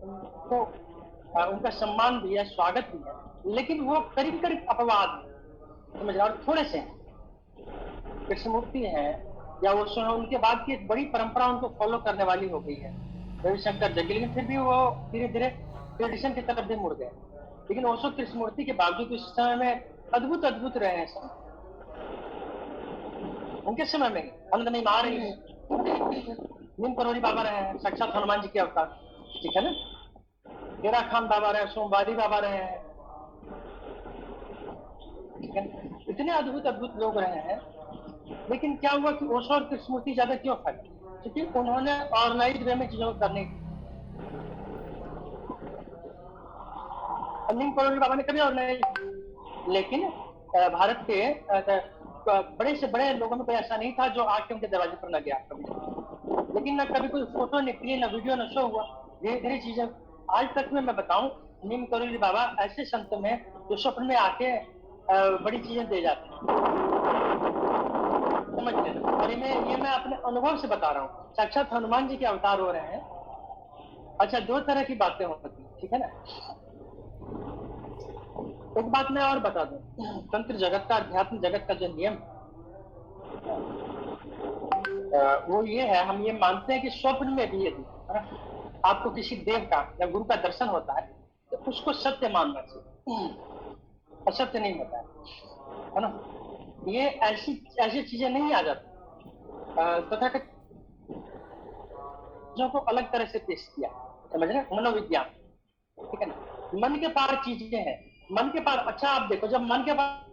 उनको उनका सम्मान भी है, स्वागत भी है, लेकिन वो करीब करीब अपवाद समझ रहे, और थोड़े से कृष्णमूर्ति है या वो उनके बाद की एक बड़ी परंपरा उनको फॉलो करने वाली हो गई है रविशंकर जग्गी, लेकिन फिर भी वो धीरे धीरे ट्रेडिशन की तरफ भी मुड़ गए। लेकिन ओशो कृष्णमूर्ति के बावजूद इस समय में अद्भुत अद्भुत रहे हैं सब उनके समय में। आनंदमयी मां रही है, नीम करोली बाबा रहे हैं, साक्षात हनुमान जी के अवतार, ठीक है ना। तेरा खान बाबा रहे, सोमवारी बाबा रहे हैं, ठीक है। इतने अद्भुत अद्भुत लोग रहे हैं, लेकिन क्या हुआ कि ओशो और कृष्णमूर्ति ज्यादा क्यों फैले? क्योंकि उन्होंने ऑर्गेनाइज वे में चीजों को करने की, नीम करोली बाबा ने कभी ऑर्गेनाइज, लेकिन भारत के बड़े से बड़े लोगों में कोई ऐसा नहीं था जो आके उनके दरवाजे पर न गया कभी, लेकिन न कभी कोई फोटो निकली, न वीडियो, न शो हुआ। धीरे धीरे चीजें आज तक में मैं बताऊं, नीम करोली बाबा ऐसे संत में जो स्वप्न में आके बड़ी चीजें दे जाते हैं, समझ लेना। और ये मैं अपने अनुभव से बता रहा हूँ, साक्षात हनुमान जी के अवतार हो रहे हैं। अच्छा, दो तरह की बातें होती हैं, ठीक है ना। एक बात मैं और बता दूं, तंत्र जगत का, अध्यात्म जगत का जो नियम वो ये है, हम ये मानते हैं कि स्वप्न में भी यदि आपको किसी देव का या गुरु का दर्शन होता है तो उसको सत्य मानना चाहिए, असत्य नहीं होता है ना। ये ऐसी ऐसी चीजें नहीं आ जाती। तथा को अलग तरह से पेश किया, समझ रहे, मनोविज्ञान, ठीक है ना। मन के पार चीजें हैं, मन के पार। अच्छा आप देखो, जब मन के पार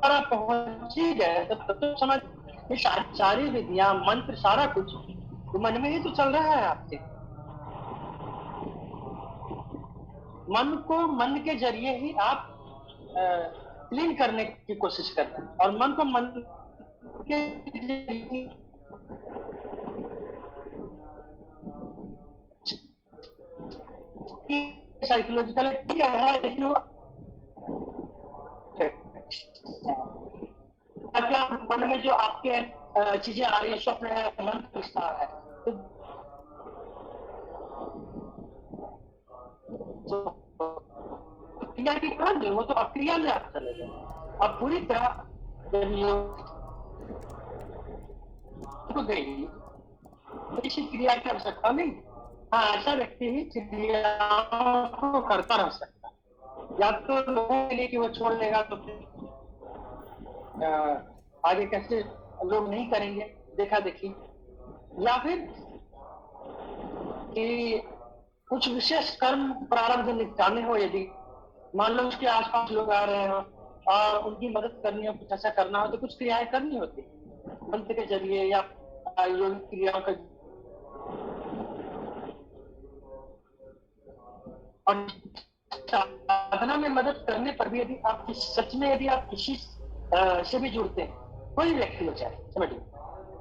आप पहुंच ही गए तो समझ, ये सारी विधियां, मंत्र, सारा कुछ तो मन में ही तो चल रहा है आपके। मन को मन के जरिए ही आप क्लीन करने की कोशिश करते हैं, और मन को मन के साइकोलॉजिकल क्या है, लेकिन मन में जो आपके चीजें आ रही है, स्वप्न है, मन विस्तार है, तो क्रिया की कहां वो तो अक्रिया में आप चले गए। अब पूरी तरह तो गई, किसी क्रिया की आवश्यकता नहीं। हाँ, ऐसा व्यक्ति ही क्रियाओं को करता रह सकता है, या तो लोगों के लिए कि वो छोड़ लेगा तो फिर आगे कैसे लोग नहीं करेंगे देखा देखी, या फिर कि कुछ विशेष कर्म प्रारंभ निपटाने हो, यदि मान लो उसके आसपास लोग आ रहे हो और उनकी मदद करनी हो, कुछ ऐसा करना हो, तो कुछ क्रियाएं करनी होती मंत्र के जरिए या योगिक क्रियाओं का। और साधना में मदद करने पर भी यदि आप सच में यदि आप किसी से भी जुड़ते हैं, कोई व्यक्ति हो चाहे, समझिए,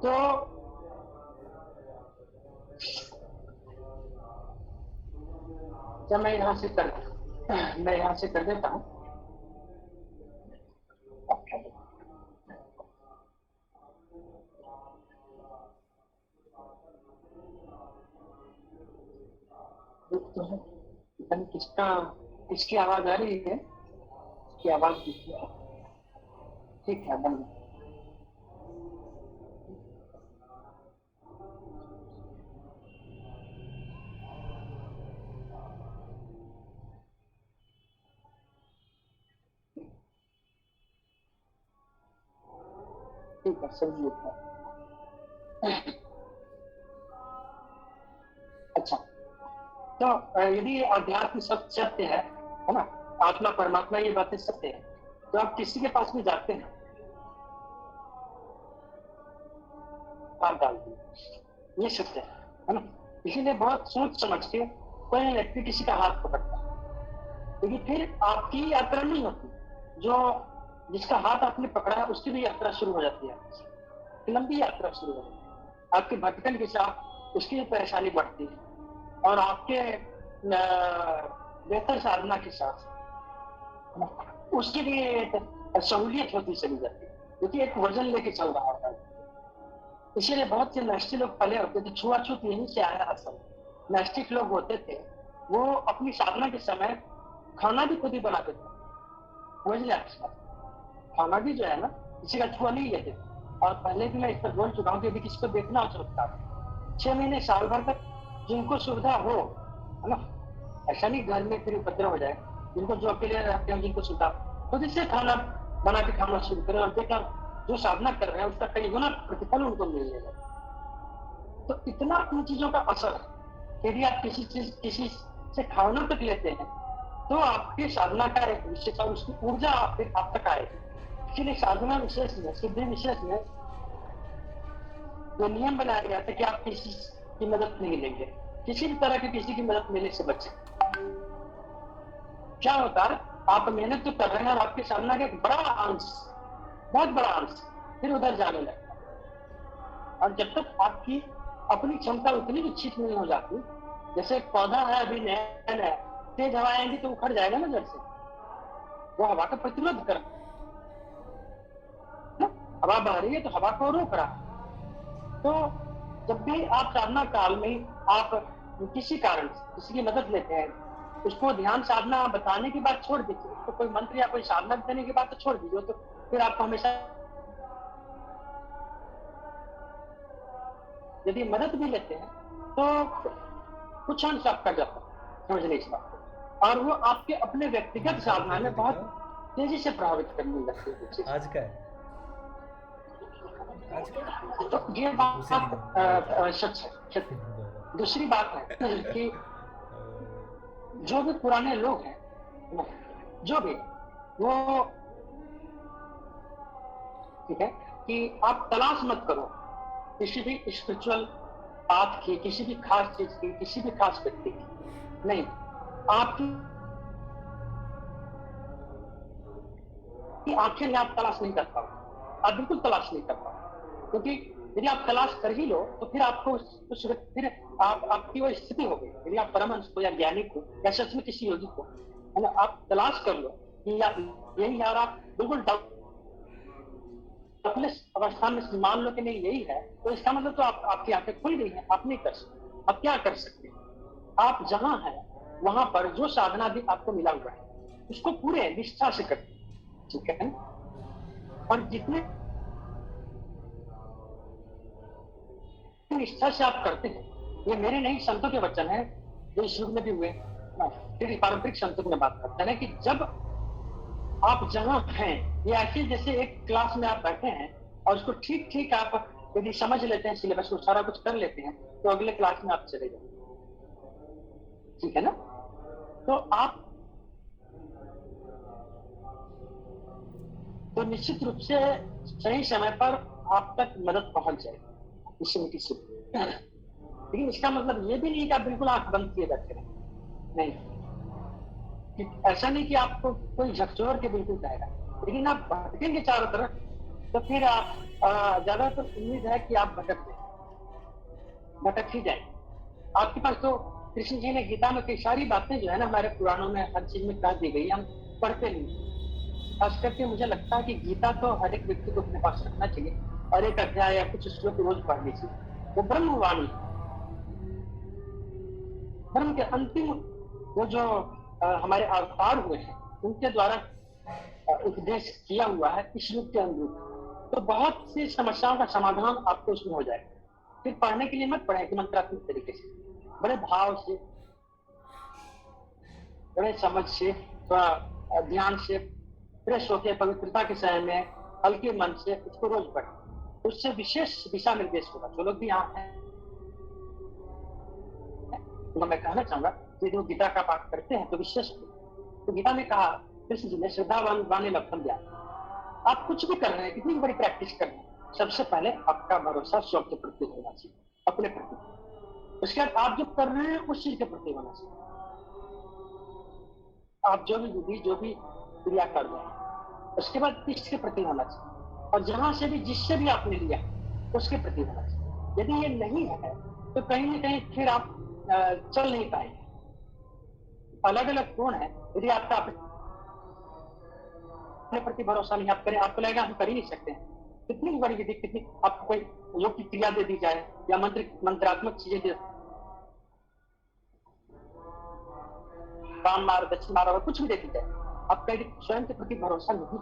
तो जब मैं यहाँ से कर देता हूँ। किसकी आवाज आ रही है? इसकी आवाज ठीक है, बंद। ठीक है, समझिए। अच्छा, तो यदि अध्यात्म सब सत्य है ना, आत्मा परमात्मा ये बातें सत्य है, तो आप किसी के पास भी जाते हैं, हाथ डाल दिए, ये सत्य है ना। इसीलिए बहुत सोच समझ के कोई व्यक्ति किसी का हाथ पकड़ता है, लेकिन फिर आपकी यात्रा नहीं होती, जो जिसका हाथ आपने पकड़ा है उसकी भी यात्रा शुरू हो जाती है, लंबी यात्रा शुरू हो जाती है। आपके भटकन के साथ उसकी परेशानी बढ़ती है, और आपके बेहतर साधना के साथ उसके लिए सहूलियत होती चली जाती है, क्योंकि एक वजन लेके चल रहा होता है। इसीलिए बहुत से नैष्टिक लोग पहले होते थे, छुआछूत यहीं से आया असल। नैष्टिक लोग होते थे, वो अपनी साधना के समय खाना भी खुद ही बनाते थे, समझ लिया। खाना भी जो है ना किसी का छुआ नहीं लेते थे। और पहले भी मैं इस पर बोल चुका हूँ कि यदि किसी को देखना हो चमत्कार 6 महीने साल भर तक जिनको सुविधा हो, है ना, ऐसा नहीं घर में फिर उपद्रव हो जाए, जिनको जो अकेले रहते हैं जिनको सुविधा खुद इससे खाना बना के खाना शुरू करें और देखा जो साधना कर रहे हैं उसका कई गुना प्रतिफल उनको मिलने लगे। तो इतना इन चीजों का असर है। यदि आप किसी से खाना तक लेते हैं तो आपकी साधना का एक विशेष और उसकी ऊर्जा आप तक आएगी। इसलिए साधना विशेष में, सिद्धि विशेष में जो नियम बनाया गया था कि आप किसी की मदद नहीं लेंगे, किसी भी तरह की किसी की मदद लेने से बचें। क्या होता है, आप मेहनत तो कर रहे हैं और आपकी साधना का एक बड़ा अंश, बहुत बड़ा अंश फिर उधर जाने लगता है। और जब तक आपकी अपनी क्षमता उतनी विकसित नहीं हो जाती, जैसे एक पौधा है अभी नया नया, तेज हवा आएंगी तो उखड़ जाएगा ना जड़ से, वो हवा का प्रतिरोध कर, हवा बह रही है तो हवा को रोक रहा। तो जब भी आप साधना काल में आप किसी कारण से किसी की मदद लेते हैं, उसको ध्यान साधना बताने की बात छोड़ दीजिए, उसको कोई मंत्र या कोई साधना देने की बात तो छोड़ दीजिए, तो फिर आपको हमेशा यदि मदद भी लेते हैं तो कुछ अंश आपका जाता है, समझ लीजिए बात को। और वो आपके अपने व्यक्तिगत साधना में बहुत तेजी से प्रभावित करने लगते हैं। आज का है, आज का तो ये उसी दिन बात सच है। दूसरी बात है कि जो भी पुराने लोग हैं, जो भी वो, ठीक है, कि आप तलाश मत करो किसी भी स्पिरिचुअल पाथ की, किसी भी खास चीज की, किसी भी खास व्यक्ति की नहीं। आपकी आंखें में आप तलाश नहीं कर पाओ, आप बिल्कुल तलाश नहीं कर पाओ, क्योंकि यदि आप तलाश कर ही लो तो फिर आपको फिर आपकी वो स्थिति होगी। यदि आप परमहंस को या ज्ञानी को या सच में किसी योगी को, है ना, आप तलाश कर लो कि यही है और आप बिल्कुल अपने अवस्था में मान लो कि नहीं यही है, तो इसका मतलब तो आपकी आंखें खुल गई हैं, आप नहीं कर सकते। आप क्या कर सकते हैं, आप जहां हैं वहां पर जो साधना भी आपको मिला हुआ है उसको पूरे निष्ठा से करते हैं, ठीक है। और जितने निष्ठा से आप करते हैं, ये मेरे नहीं संतों के वचन है जो इस युग में भी हुए, फिर पारंपरिक संतों की बात करते हैं कि जब आप जहां हैं, ये ऐसे जैसे एक क्लास में आप बैठे हैं और उसको ठीक ठीक आप यदि समझ लेते हैं, सिलेबस को सारा कुछ कर लेते हैं, तो अगले क्लास में आप चले जाए, ठीक है ना। तो आप तो निश्चित रूप से सही समय पर आप तक मदद पहुंच जाएगी किसी न किसी। लेकिन इसका मतलब ये भी नहीं कि आप बिल्कुल आंख बंद किए बैठे रहें, नहीं, ऐसा नहीं कि आपको कोई झकझोर के बिल्कुल जाएगा, लेकिन आप भटकेंगे चारों तरफ तो फिर आप ज्यादातर उम्मीद है कि आप भटक ही जाए। आपके पास तो कृष्ण जी ने गीता में कई सारी बातें जो है ना हमारे पुराणों में हर चीज में कह दी गई, हम पढ़ते नहीं। खास करके मुझे लगता है कि गीता तो हर एक व्यक्ति को अपने पास रखना चाहिए और एक अध्याय या कुछ श्लोक रोज पढ़नी चाहिए। वो ब्रह्मवाणी, ब्रह्म के अंतिम वो जो हमारे अवतार हुए हैं उनके द्वारा उपदेश किया हुआ है इस युग के अनुरूप, तो बहुत सी समस्याओं का समाधान आपको उसमें हो जाएगा। फिर पढ़ने के लिए मत पढ़े कि मंत्रात्मक तरीके से, बड़े भाव से, बड़े समझ से, थोड़ा ध्यान से फ्रेश होकर पवित्रता के समय में हल्के मन से उसको रोज पढ़े, उससे विशेष दिशा निर्देश होगा। जो लोग भी यहाँ हैं तो मैं कहना चाहूंगा कि जो गीता का पाठ करते हैं तो विशेष, तो गीता में कहा कृष्ण जी ने श्रद्धावान वाणी लक्षण दिया। आप कुछ भी कर रहे हैं, कितनी बड़ी प्रैक्टिस कर रहे हैं, सबसे पहले आपका भरोसा स्व के प्रति होना चाहिए, अपने प्रति। उसके बाद आप जो कर रहे हैं उस चीज के प्रति होना चाहिए। आप जो भी विधि जो भी क्रिया कर रहे हैं उसके बाद किसके प्रति होना चाहिए, और जहां से भी जिससे भी आपने लिया उसके प्रति होना चाहिए। यदि ये नहीं है तो कहीं ना कहीं फिर आप चल नहीं पाएंगे। अलग अलग गुण है, यदि आपका अपने प्रति भरोसा नहीं आप करें, आपको लगेगा हम कर ही नहीं सकते हैं, कितनी बड़ी विधि, कितनी आपको कोई योग की क्रिया दे दी जाए या मंत्रात्मक चीजें दे, वाम मार दक्षिण मार, कुछ भी दे दी जाए, आपका स्वयं के प्रति भरोसा नहीं,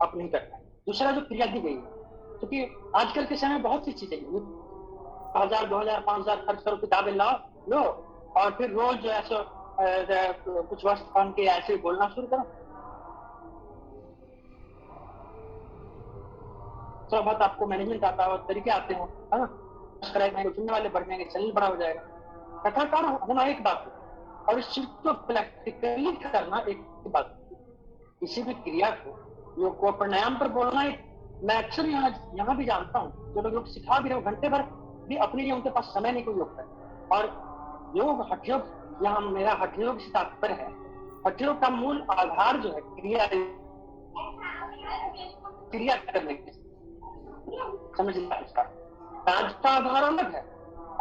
आप नहीं करते। दूसरा जो क्रिया दी गई है, क्योंकि आजकल के समय बहुत सी चीजें, 1000 2000 5000 खर्च करो, किताबें लाओ लो, और फिर रोज जो है कुछ वर्ष पहन के ऐसे बोलना शुरू करो, थोड़ा बहुत आपको मैनेजमेंट आता हो, तरीके आते हो, है ना, सुनने वाले बढ़ जाएंगे, चैनल बड़ा हो जाएगा। कथाकार होना एक बात है, और इस चीज को प्रैक्टिकली करना एक बात है। किसी भी क्रिया को, योग को प्राणायाम पर बोलना एक, मैं अक्सर यहाँ भी जानता हूँ जो लोग योग सिखा भी रहे, घंटे भर भी अपने लिए उनके पास समय नहीं कोई योग का। और योग हठ योग, यहाँ मेरा हठ योग से तात्पर्य है, हठ योग का मूल आधार जो है क्रिया करने की, समझ लिया, इसका डांस का आधार अलग है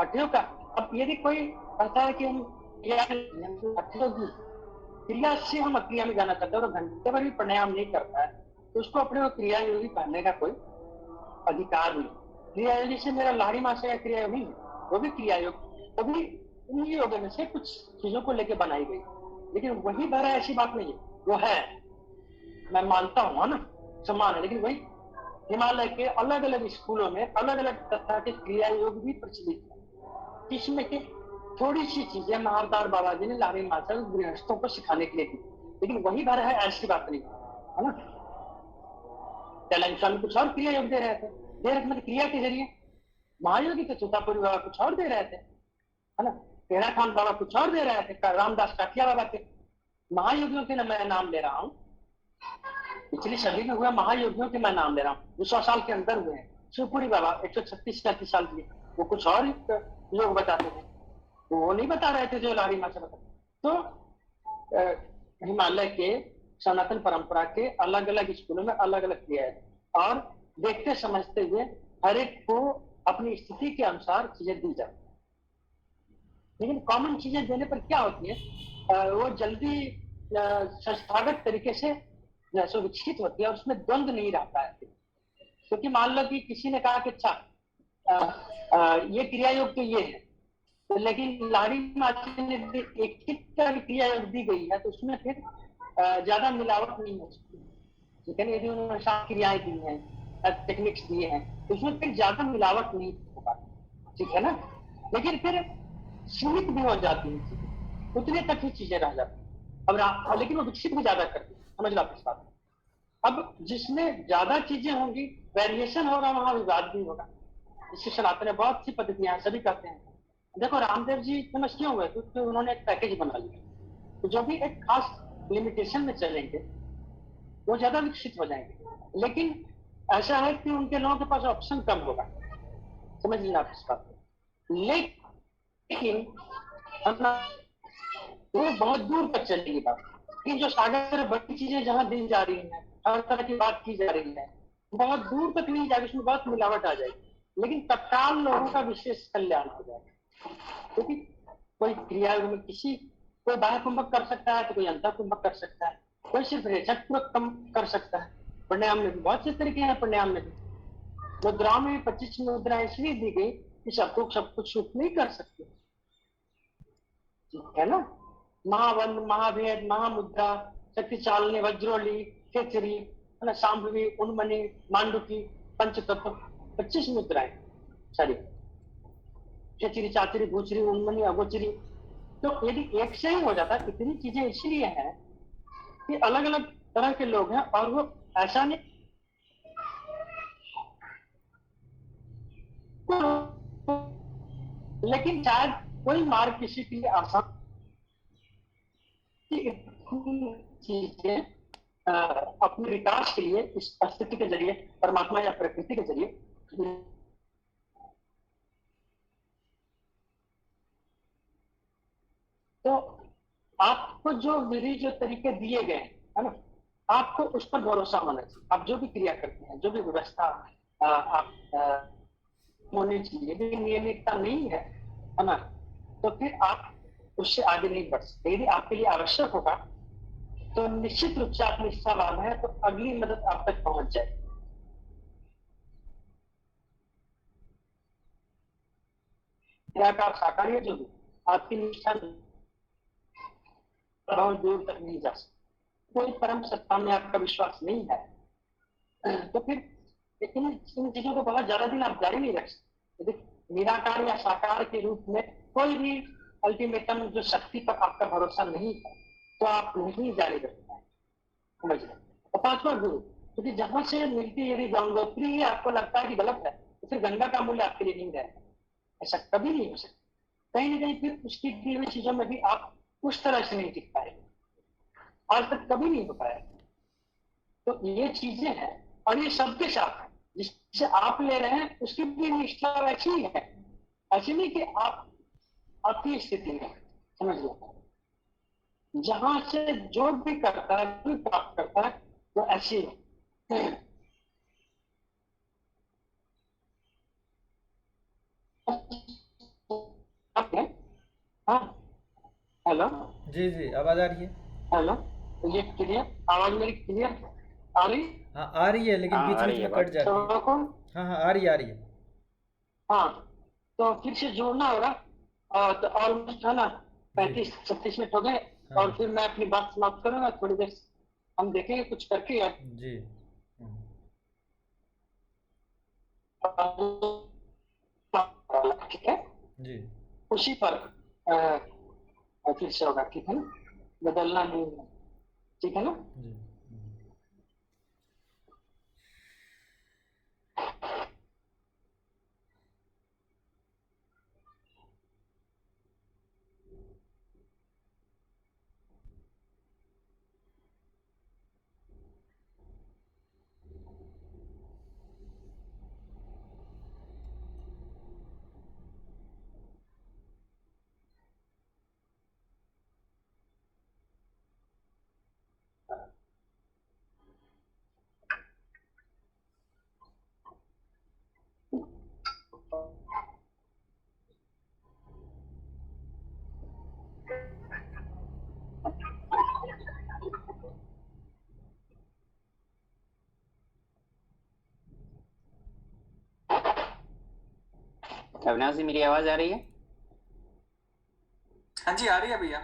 हठ योग का। अब यदि कोई कहता है कि हम क्रिया से हम क्रिया में जाना चाहते हैं और घंटे भर भी प्राणायाम नहीं करता है, तो उसको अपने क्रिया योगी कहने का कोई अधिकार नहीं। क्रिया योगी से मेरा लाड़ी माँ से क्रिया योगी है, वो भी क्रिया योग, वो भी उन्हीं योगों में से कुछ चीजों को लेकर बनाई गई, लेकिन वही भरा ऐसी बात नहीं है, वो है, मैं मानता हूँ, है ना, समान है, लेकिन वही हिमालय के अलग अलग स्कूलों में अलग अलग तरह के क्रिया योग भी प्रचलित है, जिसमें के थोड़ी सी चीजें महावतार बाबा जी ने लाड़ी माता गृहस्थों को सिखाने के लिए दी, लेकिन वही भर है, ऐसी बात नहीं है ना। कैलाश स्वामी कुछ और क्रिया योग दे रहे थे, मतलब क्रिया के जरिए, महायोगी के चुतापुरी बाबा कुछ और दे रहे थे, है ना, तेरा खान बाबा कुछ और दे रहे थे, रामदास काठिया बाबा के। महायोगियों के मैं नाम ले रहा हूँ, पिछली सदी में हुआ महायोगियों के मैं नाम ले रहा हूँ, 200 साल के अंदर हुए हैं। शिवपुरी बाबा 136-37 साल के, वो कुछ और योग बताते थे, वो नहीं बता रहे थे जो लाड़ी माँ से बताते। तो हिमालय के सनातन परंपरा के अलग अलग स्कूलों में अलग अलग क्रिया है, और देखते समझते हुए हर एक को अपनी स्थिति के अनुसार चीजें दी जाती, लेकिन कॉमन चीजें देने पर क्या होती है, वो जल्दी संस्थागत तरीके से विकसित होती है और उसमें द्वंद्व नहीं रहता है। क्योंकि मान लो कि किसी ने कहा कि अच्छा ये क्रिया योग तो ये है, तो लेकिन लाड़ी माता ने एक ही क्रिया योग दी गई है, तो उसमें फिर ज्यादा मिलावट नहीं हो सकती, ठीक है ना। यदि उन्होंने 7 क्रियाएं दी हैं, टेक्निक्स दिए हैं, तो उसमें फिर ज्यादा मिलावट नहीं होगा, ठीक है ना। लेकिन फिर सीमित भी हो जाती है, उतने तक ही चीजें रह जाती है। अब लेकिन वो विकसित भी ज्यादा करती है, समझ लो आप इस बात। अब जिसमें ज्यादा चीजें होंगी, वेरिएशन होगा, वहां विवाद भी होगा। इससे सनातन में बहुत सी पद्धतियां सभी कहते हैं। देखो रामदेव जी फेमस क्यों हुए, क्योंकि उन्होंने एक पैकेज बना लिया, तो जो भी एक खास लिमिटेशन में चलेंगे वो ज्यादा विकसित हो जाएंगे। लेकिन ऐसा है कि उनके लोगों के पास ऑप्शन कम होगा, समझ लीजिए आप इस बात को। लेकिन वो बहुत दूर तक चलेगी बात, कि जो सागर बड़ी चीजें जहां दी जा रही हैं, हर तरह की बात की जा रही है, बहुत दूर तक नहीं जाएगी, उसमें बहुत मिलावट आ जाएगी, लेकिन तत्काल लोगों का विशेष कल्याण हो जाएगा। क्योंकि कोई क्रिया में कोई बाह्य कुंभक कर सकता है, तो कोई अंतर कुंभक कर सकता है, कोई सिर्फ रेचक पूर्वक कम कर सकता है। प्राणायाम में भी बहुत से तरीके हैं, प्राणायाम में भी मुद्राओं में 25 मुद्रा इसलिए दी गई कि सब कुछ नहीं कर सकते, ठीक है ना। महावंद, महाभेद, महामुद्रा, शक्ति चालनी, वज्रोली, खेचरी, है ना, सांभवी, उन्मनी, मांडुकी, पंचतत्व, 25 मुद्राएं सारी, खेचरी, चाचरी, भूचरी, उन्मनी, अगोचरी। तो यदि एक से ही हो जाता, इतनी चीजें इसलिए हैं कि अलग अलग तरह के लोग हैं, और वो ऐसा नहीं, लेकिन शायद कोई मार्ग किसी के लिए आसान चीजें अपने विकास के लिए इस स्थिति के जरिए, परमात्मा या प्रकृति के जरिए, तो आपको जो विधि जो तरीके दिए गए है ना, आपको उस पर भरोसा होना चाहिए। आप जो भी क्रिया करते हैं, जो भी व्यवस्था आप होनी चाहिए, यदि नियमितता नहीं है ना, तो फिर आप उससे आगे नहीं बढ़ सकते। यदि आपके लिए आवश्यक होगा तो निश्चित रूप से आप निष्ठावान है, तो अगली मदद आप तक पहुंच जाए। निराकार साकार है जो भी, आपकी निष्ठा बहुत दूर तक नहीं जा सकती। कोई परम सत्ता में आपका विश्वास नहीं है तो फिर लेकिन इन चीजों को बहुत ज्यादा दिन आप जारी नहीं रख सकते। यदि निराकार या साकार के रूप में कोई भी अल्टीमेटम जो शक्ति पर आपका भरोसा नहीं है तो आप नहीं जारी रख पाए, समझ लो। और पांचवा गुरु, क्योंकि जहां से मिलती यदि गंगोत्री ही आपको लगता है कि गलत है तो फिर गंगा का मूल्य आपके लिए नहीं रहेगा, ऐसा कभी नहीं हो सकता। कहीं ना कहीं फिर उसकी दी हुई चीजों में भी आप उस तरह से नहीं टिक पाएंगे, आज तक कभी नहीं हो पाया। तो ये चीजें हैं और ये सबके साथ है, जिससे आप ले रहे हैं उसकी भी निष्ठा वैसी ही है, ऐसी नहीं कि आप आपकी स्थिति में, समझ लो। जहां से जो भी करता है, जो भी प्राप्त करता है वो ऐसी है। हाँ, हेलो। जी जी, आवाज़ आ रही है। हेलो, तो ये क्लियर, आवाज मेरी क्लियर आ रही? हाँ आ रही है, लेकिन हाँ बीच आ बीच रही है में कट बात। जाती है। तो हाँ हाँ, आ रही है, आ रही है। हाँ, तो फिर से जोड़ना होगा। तो ऑलमोस्ट है ना जी। 35-36 मिनट हो गए। हाँ और फिर मैं अपनी बात समाप्त करूंगा थोड़ी देर, हम देखेंगे कुछ करके यार। जी। हम्म, ठीक है, जी उसी पर फिर से होगा, ठीक है ना, बदलना नहीं है, ठीक है ना। जी। अविनाश जी, मेरी आवाज आ रही है? हाँ जी, आ रही है भैया।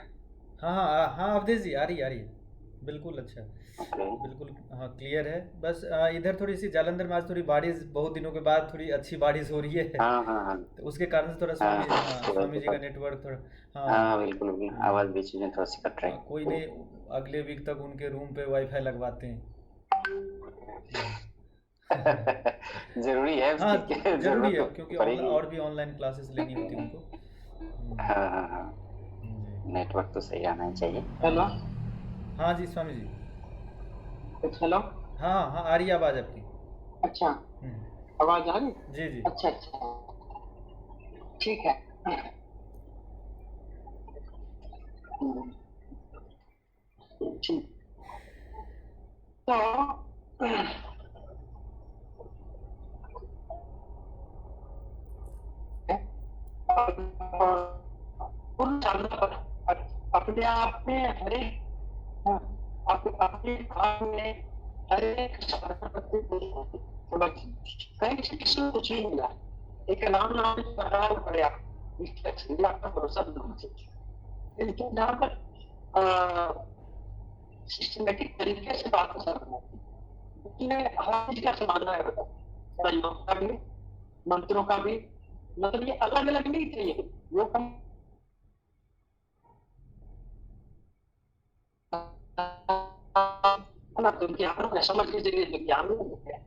हाँ हाँ हाँ, अवधेश जी, आ रही है, आ रही है। बिल्कुल अच्छा। ओके। बिल्कुल हाँ, क्लियर है। बस इधर थोड़ी सी जालंधर में आज थोड़ी बारिश, बहुत दिनों के बाद थोड़ी अच्छी बारिश हो रही है। हाँ हाँ हाँ। तो उसके कारण से थोड़ा हाँ स्वामी, हाँ, हाँ उसके वजह स्वामी से जी का थोड़ा। नेटवर्क थोड़ा। हाँ हाँ। बिल्कुल होगी, आवाज हाँ बीच में थोड़ा सी कट रही हाँ, कोई नहीं, अगले वीक तक उनके रूम पे वाईफाई लगवाते हैं। जरूरी है हाँ, उसकी जरूरी जरूरत है, तो क्योंकि पड़ेगी। और भी ऑनलाइन क्लासेस लेनी होती हैं उनको। हाँ हाँ हाँ, जी। नेटवर्क तो सही आना ही चाहिए। हेलो, हाँ हाँ जी, स्वामी जी। हेलो। हाँ हाँ, आ रही है आवाज़ आपकी। अच्छा, हम्म, आवाज आ रही? जी जी। अच्छा अच्छा, ठीक है। ठीक, तो पूर्ण साधना पर अपने आप में हर एक, हाँ, आप अपने आप में हर एक साधना करते समझ, कहीं से किसी को कुछ नहीं मिला, एक नाम नाम पढ़ा पड़े आप, आपका भरोसा नहीं चाहिए। लेकिन यहाँ पर सिस्टमेटिक तरीके से बात करना है, उसमें हर चीज का समाधान है, संयोग का भी, मंत्रों का भी, मतलब ये अलग अलग नहीं चाहिए, वो कम ना, तो ज्ञान है, समझ लीजिए जो ज्ञान है।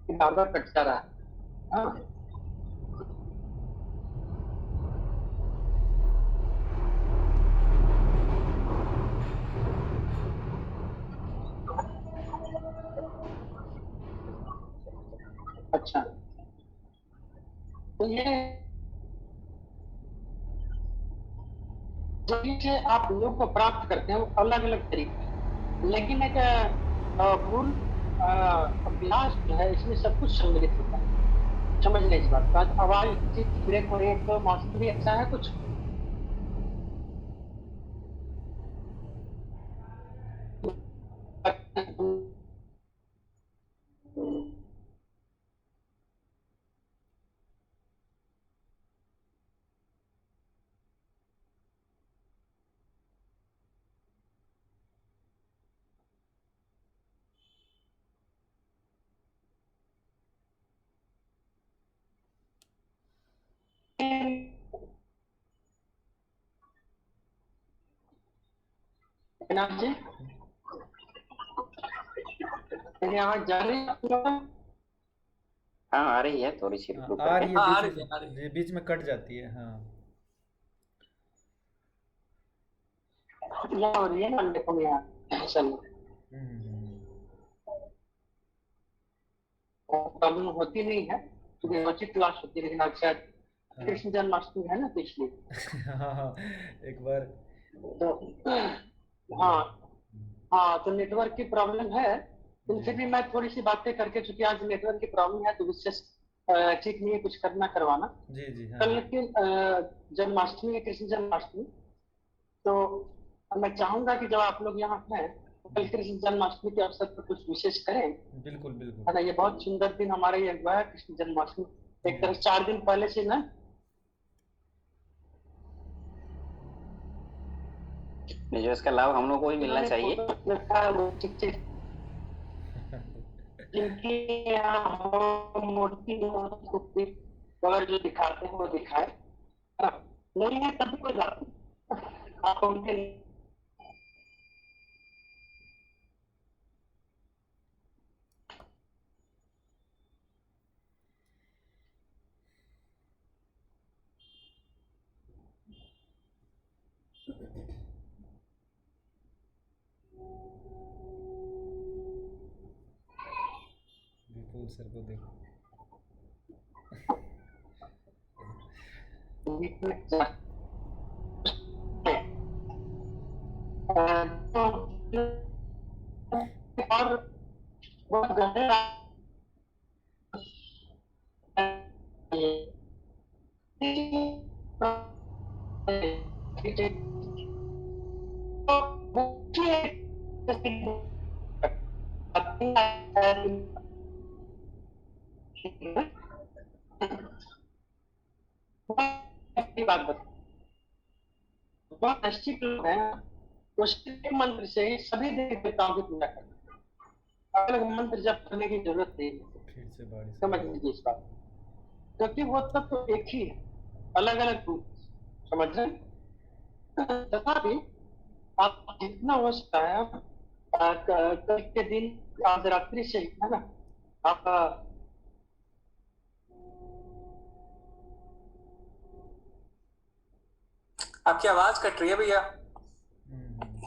बार बार कटता रहा। हाँ, अच्छा, तो ये जरिए आप लोग को प्राप्त करते हैं वो अलग अलग तरीके हैं, लेकिन एक मूल अभ्यास जो है इसमें सब कुछ सम्मिलित होता है। समझ लें इस बात का। आवाज ब्रेक हो रही है तो मौसम भी अच्छा है कुछ। जी मेरी आवाज जा रही है आप लोगों को? हाँ आ रही है, थोड़ी सी रुक रुक आ करके। रही है, हाँ आ बीच रही है आ रही है। जी, बीच में कट जाती है, हाँ। यहाँ हो रही है ना देखो यहाँ चलिए हम्म। प्रॉब्लम होती नहीं है क्योंकि रोचित क्लास होती है, लेकिन आज शायद हाँ कृष्ण जन्माष्टमी है ना तो इसलिए। हाँ हाँ, एक बार। तो हाँ हाँ, तो नेटवर्क की प्रॉब्लम है, लेकिन जी फिर भी मैं थोड़ी सी बातें करके, चूंकि आज नेटवर्क की प्रॉब्लम है तो विशेष ठीक नहीं है कुछ करना करवाना। जी जी, हाँ कल लेकिन जन्माष्टमी है, कृष्ण जन्माष्टमी। तो मैं चाहूंगा कि जब आप लोग यहाँ हैं तो कल जी, कृष्ण जन्माष्टमी के अवसर पर कुछ विशेष करें, है बिल्कुल बिल्कुल। ना। ये बहुत सुंदर दिन हमारे ये हुआ है कृष्ण जन्माष्टमी। एक जी तरह 4 दिन पहले से ना नहीं, जो इसका लाभ हम लोग को भी मिलना इन्होंने चाहिए। फोटो रखा है वो ठीक ठीक, जिनकी यहाँ हो मूर्ति हो मूर्ति वगैरह जो दिखाते हैं वो दिखाए, है ना। नहीं है तभी कोई बात नहीं, आप उनके विपुल सर को देखो। बीच में और वो गहरे बात बता, बहुत निश्चित लोग हैं, उसके मंत्र से ही सभी देवी देवताओं की पूजा करते हैं। अलग मंत्र जप करने की जरूरत नहीं है। फिर से बारिश हो समझ रही लीजिए इस बात, क्योंकि वो तत्व तो एक ही है, अलग अलग रूप। समझ रहे हैं? तथापि आप जितना हो सकता है कल के दिन आज रात्रि से ही, है ना, आप आपकी आवाज कट रही है भैया। हम्म।